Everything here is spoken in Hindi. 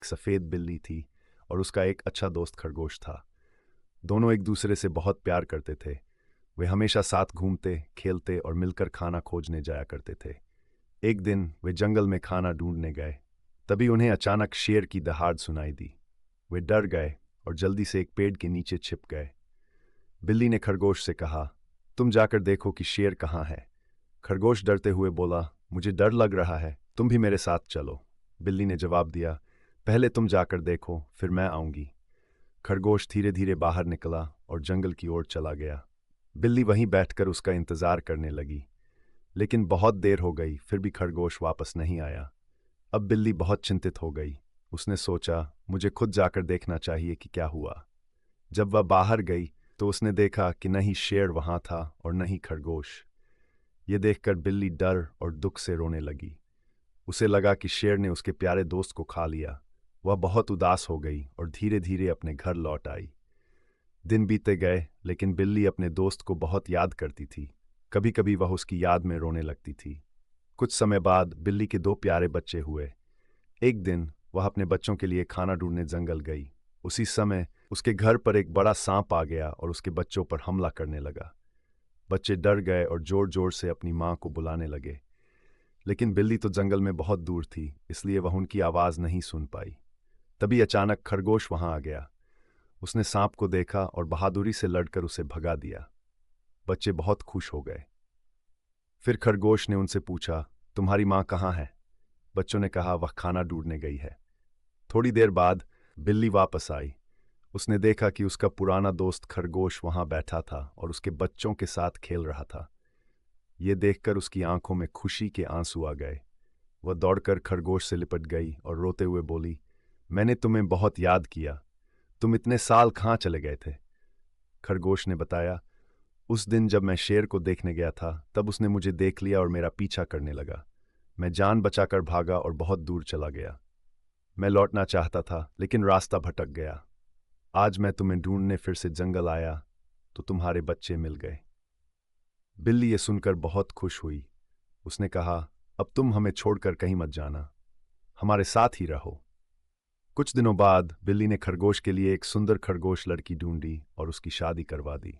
एक सफ़ेद बिल्ली थी और उसका एक अच्छा दोस्त खरगोश था। दोनों एक दूसरे से बहुत प्यार करते थे। वे हमेशा साथ घूमते, खेलते और मिलकर खाना खोजने जाया करते थे। एक दिन वे जंगल में खाना ढूंढने गए। तभी उन्हें अचानक शेर की दहाड़ सुनाई दी। वे डर गए और जल्दी से एक पेड़ के नीचे छिप गए। बिल्ली ने खरगोश से कहा, तुम जाकर देखो कि शेर कहाँ है। खरगोश डरते हुए बोला, मुझे डर लग रहा है, तुम भी मेरे साथ चलो। बिल्ली ने जवाब दिया, पहले तुम जाकर देखो, फिर मैं आऊंगी। खरगोश धीरे धीरे बाहर निकला और जंगल की ओर चला गया। बिल्ली वहीं बैठकर उसका इंतजार करने लगी, लेकिन बहुत देर हो गई, फिर भी खरगोश वापस नहीं आया। अब बिल्ली बहुत चिंतित हो गई। उसने सोचा, मुझे खुद जाकर देखना चाहिए कि क्या हुआ। जब वह बाहर गई तो उसने देखा कि न ही शेर वहां था और न ही खरगोश। ये देखकर बिल्ली डर और दुख से रोने लगी। उसे लगा कि शेर ने उसके प्यारे दोस्त को खा लिया। वह बहुत उदास हो गई और धीरे धीरे अपने घर लौट आई। दिन बीते गए, लेकिन बिल्ली अपने दोस्त को बहुत याद करती थी। कभी कभी वह उसकी याद में रोने लगती थी। कुछ समय बाद बिल्ली के दो प्यारे बच्चे हुए। एक दिन वह अपने बच्चों के लिए खाना ढूंढने जंगल गई। उसी समय उसके घर पर एक बड़ा सांप आ गया और उसके बच्चों पर हमला करने लगा। बच्चे डर गए और जोर जोर से अपनी मां को बुलाने लगे, लेकिन बिल्ली तो जंगल में बहुत दूर थी, इसलिए वह उनकी आवाज नहीं सुन पाई। तभी अचानक खरगोश वहां आ गया। उसने सांप को देखा और बहादुरी से लड़कर उसे भगा दिया। बच्चे बहुत खुश हो गए। फिर खरगोश ने उनसे पूछा, तुम्हारी मां कहाँ है? बच्चों ने कहा, वह खाना ढूंढने गई है। थोड़ी देर बाद बिल्ली वापस आई। उसने देखा कि उसका पुराना दोस्त खरगोश वहां बैठा था और उसके बच्चों के साथ खेल रहा था। ये देखकर उसकी आंखों में खुशी के आंसू आ गए। वह दौड़कर खरगोश से लिपट गई और रोते हुए बोली, मैंने तुम्हें बहुत याद किया, तुम इतने साल कहाँ चले गए थे? खरगोश ने बताया, उस दिन जब मैं शेर को देखने गया था, तब उसने मुझे देख लिया और मेरा पीछा करने लगा। मैं जान बचाकर भागा और बहुत दूर चला गया। मैं लौटना चाहता था, लेकिन रास्ता भटक गया। आज मैं तुम्हें ढूंढने फिर से जंगल आया तो तुम्हारे बच्चे मिल गए। बिल्ली ये सुनकर बहुत खुश हुई। उसने कहा, अब तुम हमें छोड़कर कहीं मत जाना, हमारे साथ ही रहो। कुछ दिनों बाद बिल्ली ने खरगोश के लिए एक सुंदर खरगोश लड़की ढूंढी और उसकी शादी करवा दी।